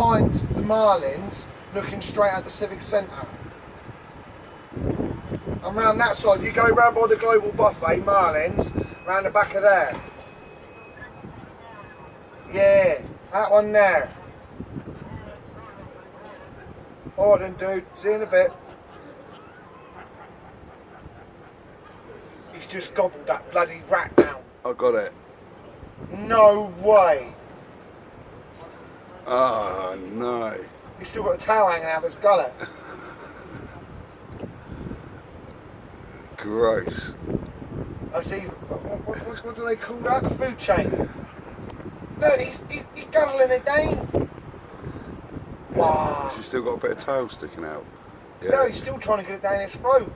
behind the Marlins, looking straight at the Civic Centre. And round that side, you go round by the Global Buffet, Marlins, round the back of there. Yeah, that one there. Alright then, dude. See you in a bit. He's just gobbled that bloody rat down. I got it. No way. Oh no. He's still got a towel hanging out of his gullet. Gross. I see. What do they call that? The food chain. Look, he's guzzling it down. Wow. Has he still got a bit of tail sticking out? Yeah. No, he's still trying to get it down his throat.